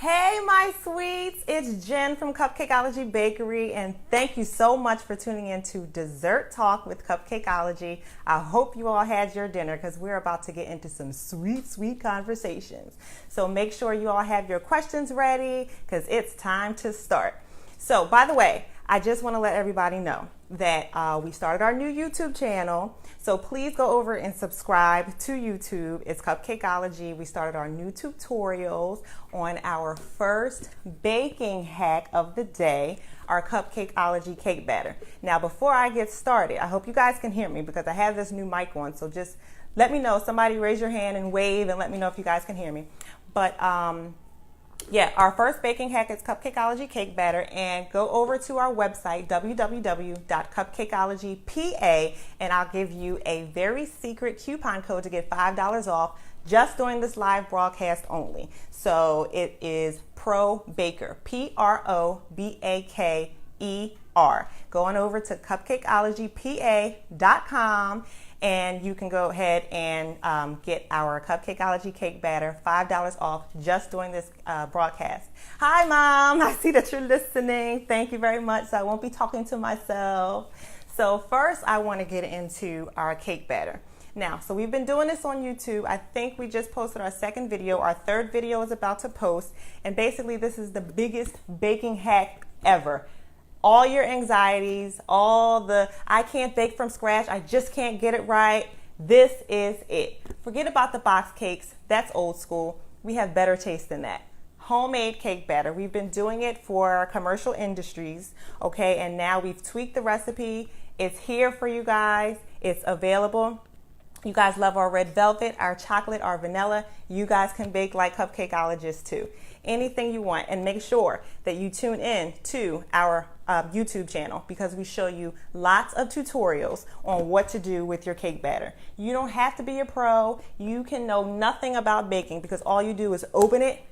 Hey my sweets, it's Jen from Cupcakeology Bakery, and thank you so much for tuning in to Dessert Talk with Cupcakeology. I hope you all had your dinner because we're about to get into some sweet conversations. So make sure you all have your questions ready because it's time to start. So by the way, I just want to let everybody know that we started our new YouTube channel. So please go over and subscribe to YouTube. It's Cupcakeology. We started our new tutorials on our first baking hack of the day, our Cupcakeology cake batter. Now, before I get started, I hope you guys can hear me because I have this new mic on. So just let me know. Somebody raise your hand and wave and let me know if you guys can hear me. But yeah, our first baking hack is Cupcakeology cake batter, and go over to our website, www.cupcakeologypa, and I'll give you a very secret coupon code to get $5 off just during this live broadcast only. So it is ProBaker, PROBAKER. Go on over to cupcakeologypa.com. And you can go ahead and get our Cupcakeology cake batter, $5 off just during this broadcast. Hi, Mom. I see that you're listening. Thank you very much. So I won't be talking to myself. So first, I want to get into our cake batter. Now, so we've been doing this on YouTube. I think we just posted our second video. Our third video is about to post. And basically, this is the biggest baking hack ever. All your anxieties, all the, I can't bake from scratch, I just can't get it right. This is it. Forget about the box cakes. That's old school. We have better taste than that. Homemade cake batter. We've been doing it for commercial industries, okay? And now we've tweaked the recipe. It's here for you guys. It's available. You guys love our red velvet, our chocolate, our vanilla. You guys can bake like cupcakeologists too. Anything you want, and make sure that you tune in to our YouTube channel because we show you lots of tutorials on what to do with your cake batter. You don't have to be a pro. You can know nothing about baking because all you do is open it,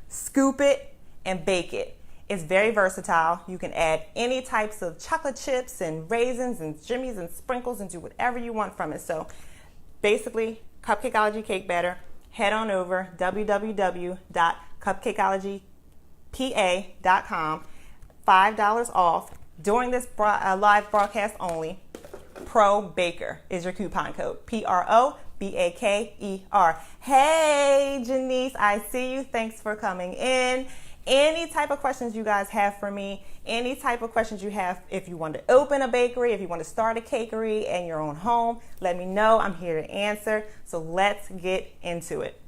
scoop it, and bake it. It's very versatile. You can add any types of chocolate chips and raisins and jimmies and sprinkles and do whatever you want from it. So basically, Cupcakeology cake batter, head on over www.cupcakeologypa.com. $5 off during this live broadcast only. ProBaker is your coupon code. PROBAKER. Hey, Janice, I see you. Thanks for coming in. Any type of questions you guys have for me, any type of questions you have, if you want to open a bakery, if you want to start a cakery in your own home, let me know. I'm here to answer. So let's get into it.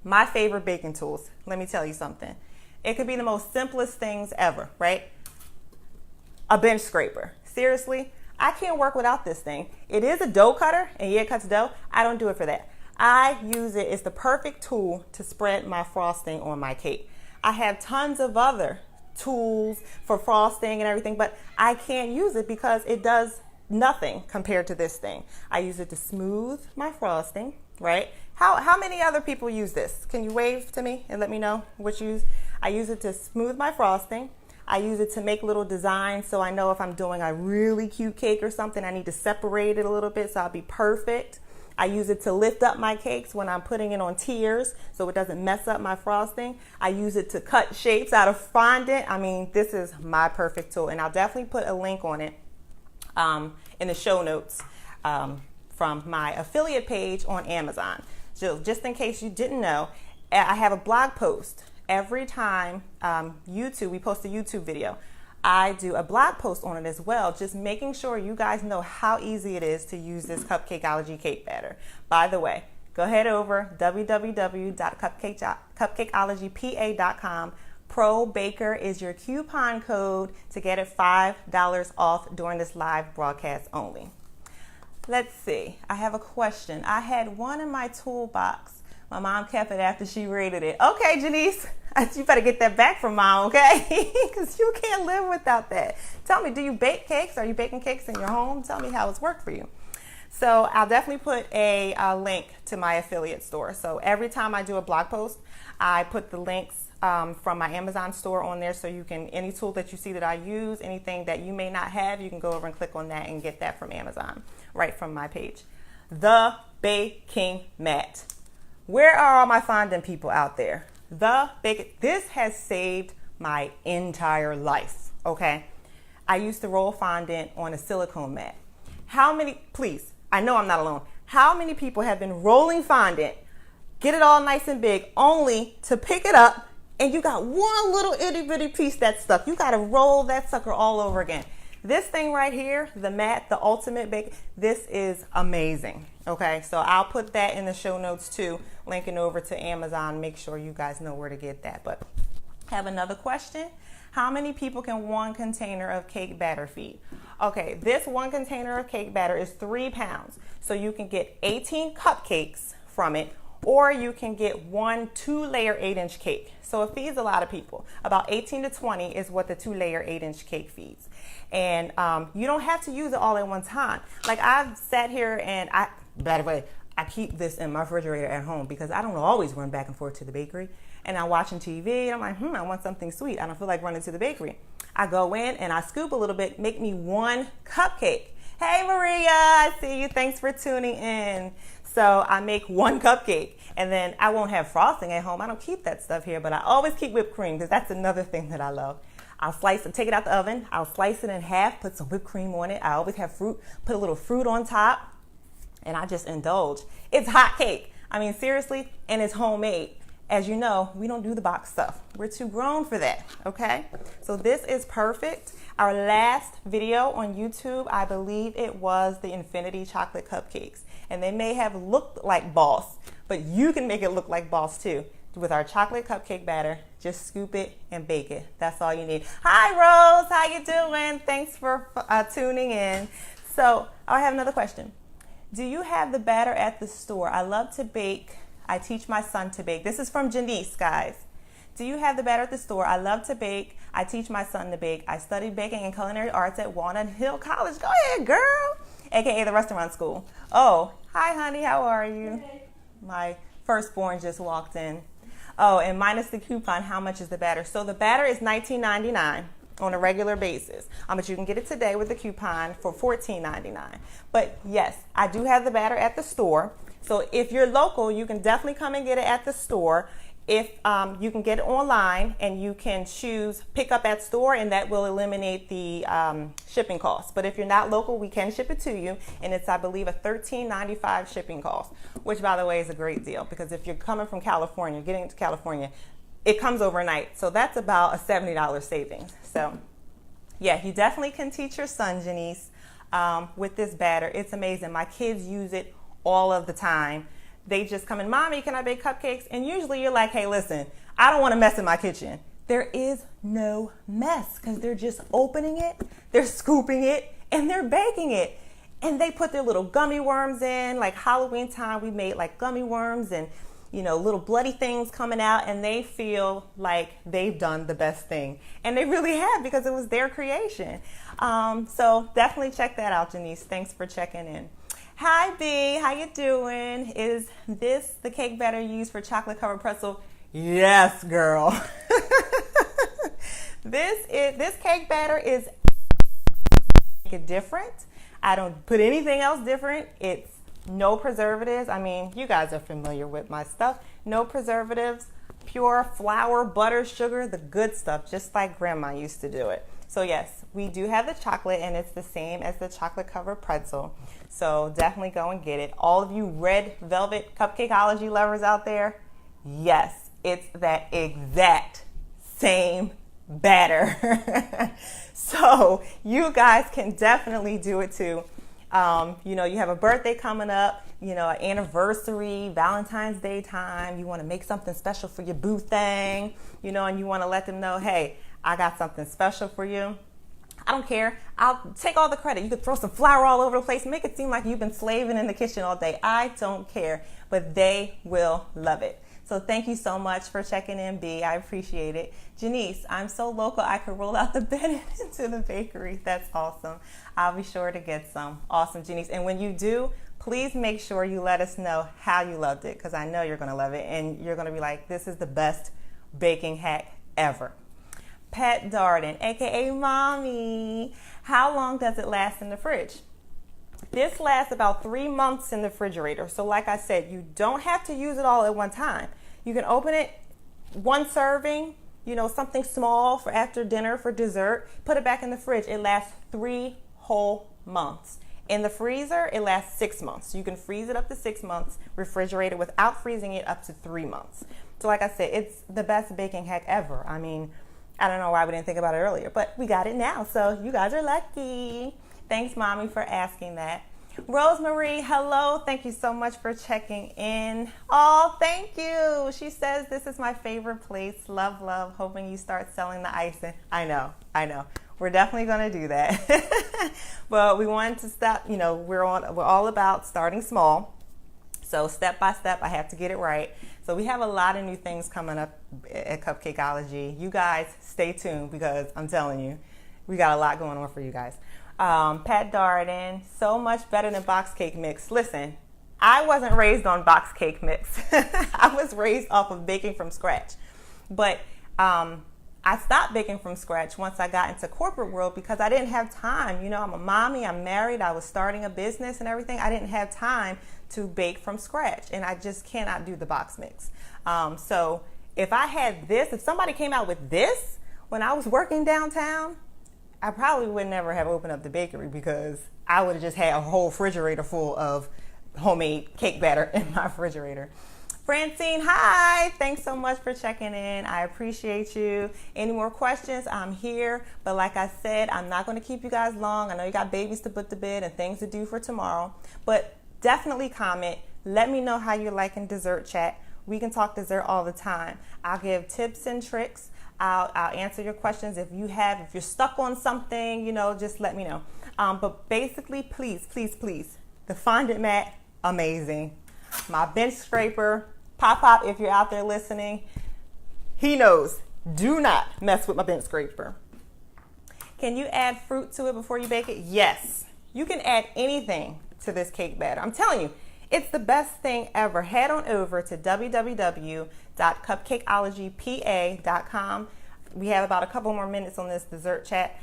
My favorite baking tools. Let me tell you something. It could be the most simplest things ever, right? A bench scraper. Seriously, I can't work without this thing. It is a dough cutter, and yeah, it cuts dough. I don't do it for that. I use it. It's the perfect tool to spread my frosting on my cake. I have tons of other tools for frosting and everything, but I can't use it because it does nothing compared to this thing. I use it to smooth my frosting, right? How many other people use this? Can you wave to me and let me know what you use? I use it to smooth my frosting. I use it to make little designs so I know if I'm doing a really cute cake or something, I need to separate it a little bit so I'll be perfect. I use it to lift up my cakes when I'm putting it on tiers so it doesn't mess up my frosting. I use it to cut shapes out of fondant. I mean, this is my perfect tool, and I'll definitely put a link on it in the show notes from my affiliate page on Amazon. So just in case you didn't know, I have a blog post. Every time we post a YouTube video, I do a blog post on it as well, just making sure you guys know how easy it is to use this Cupcakeology cake batter. By the way, go head over www.cupcakeologypa.com. ProBaker is your coupon code to get it $5 off during this live broadcast only. Let's see. I have a question. I had one in my toolbox. My mom kept it after she rated it. Okay, Janice, you better get that back from Mom, okay? Because you can't live without that. Tell me, do you bake cakes? Are you baking cakes in your home? Tell me how it's worked for you. So I'll definitely put a link to my affiliate store. So every time I do a blog post, I put the links from my Amazon store on there, so you can, any tool that you see that I use, anything that you may not have, you can go over and click on that and get that from Amazon, right from my page. The baking mat. Where are all my fondant people out there? This has saved my entire life, okay? I used to roll fondant on a silicone mat. Please, I know I'm not alone. How many people have been rolling fondant, get it all nice and big, only to pick it up and you got one little itty bitty piece that stuck. You got to roll that sucker all over again. This thing right here, the mat, the ultimate bake, this is amazing. Okay, so I'll put that in the show notes too, linking over to Amazon. Make sure you guys know where to get that. But have another question. How many people can one container of cake batter feed? Okay, this one container of cake batter is 3 pounds. So you can get 18 cupcakes from it, or you can get one 2-layer 8-inch cake. So it feeds a lot of people. About 18 to 20 is what the 2-layer 8-inch cake feeds. And you don't have to use it all at one time. Like I've sat here and by the way, I keep this in my refrigerator at home because I don't always run back and forth to the bakery. And I'm watching TV and I'm like, I want something sweet. I don't feel like running to the bakery. I go in and I scoop a little bit, make me one cupcake. Hey Maria, I see you. Thanks for tuning in. So I make one cupcake and then I won't have frosting at home. I don't keep that stuff here, but I always keep whipped cream because that's another thing that I love. I'll slice it, take it out the oven. I'll slice it in half, put some whipped cream on it. I always have fruit, put a little fruit on top, and I just indulge. It's hot cake. I mean, seriously, and it's homemade. As you know, we don't do the box stuff. We're too grown for that, okay? So this is perfect. Our last video on YouTube, I believe it was the Infinity Chocolate Cupcakes. And they may have looked like Boss, but you can make it look like Boss too. With our chocolate cupcake batter, just scoop it and bake it. That's all you need. Hi Rose, how you doing? Thanks for tuning in. So I have another question. Do you have the batter at the store? I love to bake. I teach my son to bake. This is from Janice, guys. Do you have the batter at the store? I love to bake. I teach my son to bake. I studied baking and culinary arts at Walnut Hill College. Go ahead, girl. AKA the restaurant school. Oh, hi honey, how are you? Hey. My firstborn just walked in. Oh, and minus the coupon, how much is the batter? So the batter is $19.99 on a regular basis. But you can get it today with the coupon for $14.99. But yes, I do have the batter at the store. So if you're local, you can definitely come and get it at the store. If you can get it online and you can choose pick up at store, and that will eliminate the shipping costs. But if you're not local, we can ship it to you, and it's, I believe, a $13.95 shipping cost, which, by the way, is a great deal because if you're coming from California, getting into California, it comes overnight. So that's about a $70 savings. So yeah, you definitely can teach your son, Janice, with this batter. It's amazing. My kids use it all of the time. They just come in, Mommy, can I bake cupcakes? And usually you're like, hey, listen, I don't want to mess in my kitchen. There is no mess because they're just opening it, they're scooping it, and they're baking it. And they put their little gummy worms in. Like Halloween time, we made like gummy worms and, you know, little bloody things coming out, and they feel like they've done the best thing. And they really have because it was their creation. So definitely check that out, Janice. Thanks for checking in. Hi B, how you doing? Is this the cake batter used for chocolate covered pretzel? Yes, girl. This cake batter is different. I don't put anything else different. It's no preservatives. I mean, you guys are familiar with my stuff. No preservatives, pure flour, butter, sugar, the good stuff, just like Grandma used to do it. So yes, we do have the chocolate, and it's the same as the chocolate covered pretzel. So definitely go and get it. All of you red velvet cupcakeology lovers out there, yes, it's that exact same batter. So you guys can definitely do it too. You know, you have a birthday coming up, you know, an anniversary, Valentine's Day time. You want to make something special for your boo thing, you know, and you want to let them know, hey, I got something special for you. I don't care. I'll take all the credit. You could throw some flour all over the place, make it seem like you've been slaving in the kitchen all day. I don't care, but they will love it. So thank you so much for checking in, B. I appreciate it. Janice, I'm so local I could roll out the bed into the bakery. That's awesome. I'll be sure to get some. Awesome, Janice. And when you do, please make sure you let us know how you loved it, because I know you're going to love it, and you're going to be like, this is the best baking hack ever. Pat Darden, aka Mommy, how long does it last in the fridge? This lasts about 3 months in the refrigerator. So like I said, you don't have to use it all at one time. You can open it one serving, something small for after dinner for dessert. Put it back in the fridge. It lasts 3 whole months. In the freezer, it lasts 6 months. You can freeze it up to 6 months, refrigerate it without freezing it up to 3 months. So like I said, it's the best baking hack ever. I mean, I don't know why we didn't think about it earlier, but we got it now. So you guys are lucky. Thanks, Mommy, for asking that. Rosemary, hello. Thank you so much for checking in. Oh, thank you. She says, this is my favorite place. Love, love. Hoping you start selling the icing. I know. We're definitely going to do that. But we wanted to stop, we're all about starting small. So step by step, I have to get it right. So we have a lot of new things coming up at Cupcakeology. You guys stay tuned because I'm telling you, we got a lot going on for you guys. Pat Darden, so much better than box cake mix. Listen, I wasn't raised on box cake mix. I was raised off of baking from scratch. But I stopped baking from scratch once I got into corporate world because I didn't have time. I'm a mommy, I'm married, I was starting a business and everything. I didn't have time to bake from scratch, and I just cannot do the box mix. So if I had this, if somebody came out with this when I was working downtown, I probably would never have opened up the bakery because I would have just had a whole refrigerator full of homemade cake batter in my refrigerator. Francine, hi. Thanks so much for checking in. I appreciate you. Any more questions? I'm here. But like I said, I'm not going to keep you guys long. I know you got babies to put to bed and things to do for tomorrow. But definitely comment. Let me know how you're liking dessert chat. We can talk dessert all the time. I'll give tips and tricks. I'll answer your questions. If you're stuck on something, just let me know. But basically, please, the fondant mat, amazing. My bench scraper, Pop, if you're out there listening, he knows. Do not mess with my bench scraper. Can you add fruit to it before you bake it? Yes. You can add anything to this cake batter. I'm telling you, it's the best thing ever. Head on over to www.cupcakeologypa.com. We have about a couple more minutes on this dessert chat.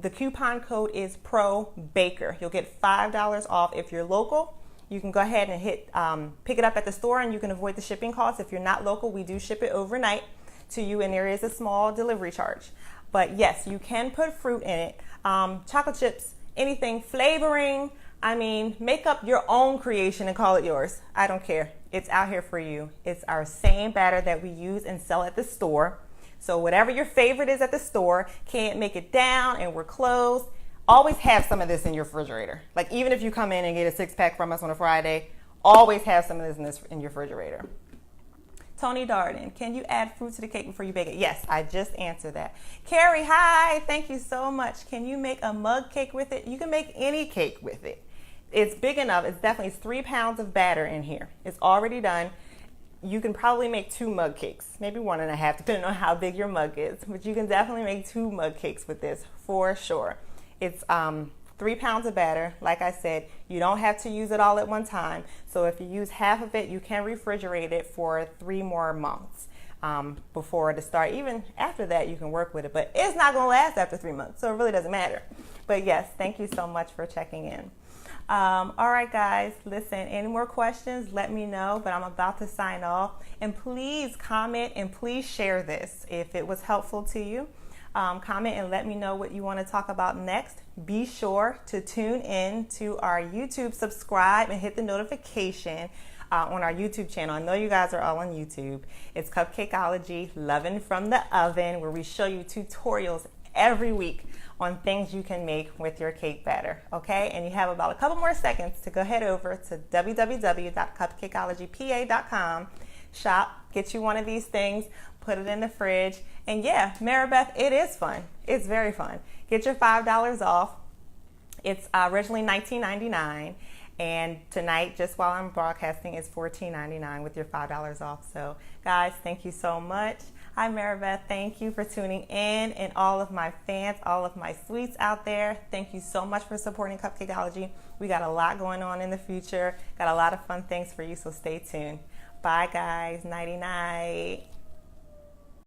The coupon code is PROBAKER. You'll get $5 off if you're local. You can go ahead and pick it up at the store, and you can avoid the shipping costs. If you're not local, we do ship it overnight to you, and there is a small delivery charge. But yes, you can put fruit in it. Chocolate chips, anything, flavoring. I mean, make up your own creation and call it yours. I don't care. It's out here for you. It's our same batter that we use and sell at the store. So whatever your favorite is at the store, can't make it down and we're closed, always have some of this in your refrigerator. Like even if you come in and get a 6-pack from us on a Friday, always have some of this in your refrigerator. Tony Darden, can you add fruit to the cake before you bake it? Yes, I just answered that. Carrie, hi, thank you so much. Can you make a mug cake with it? You can make any cake with it. It's big enough. It's 3 pounds of batter in here. It's already done. You can probably make 2 mug cakes, maybe 1.5, depending on how big your mug is. But you can definitely make 2 mug cakes with this for sure. It's 3 pounds of batter. Like I said, you don't have to use it all at one time. So if you use half of it, you can refrigerate it for 3 more months before to start. Even after that, you can work with it. But it's not going to last after 3 months, so it really doesn't matter. But yes, thank you so much for checking in. All right, guys, listen, any more questions, let me know, but I'm about to sign off. And please comment and please share this if it was helpful to you. Comment and let me know what you want to talk about next. Be sure to tune in to our YouTube, subscribe, and hit the notification on our YouTube channel. I know you guys are all on YouTube. It's Cupcakeology, Lovin' from the Oven, where we show you tutorials every week on things you can make with your cake batter, okay? And you have about a couple more seconds to go head over to www.cupcakeologypa.com, shop, get you one of these things, put it in the fridge, and yeah, Maribeth, it is fun. It's very fun. Get your $5 off. It's originally $19.99, and tonight, just while I'm broadcasting, it's $14.99 with your $5 off. So guys, thank you so much. Hi, Maribeth. Thank you for tuning in, and all of my fans, all of my sweets out there. Thank you so much for supporting Cupcakeology. We got a lot going on in the future. Got a lot of fun things for you, so stay tuned. Bye, guys. Nighty-night.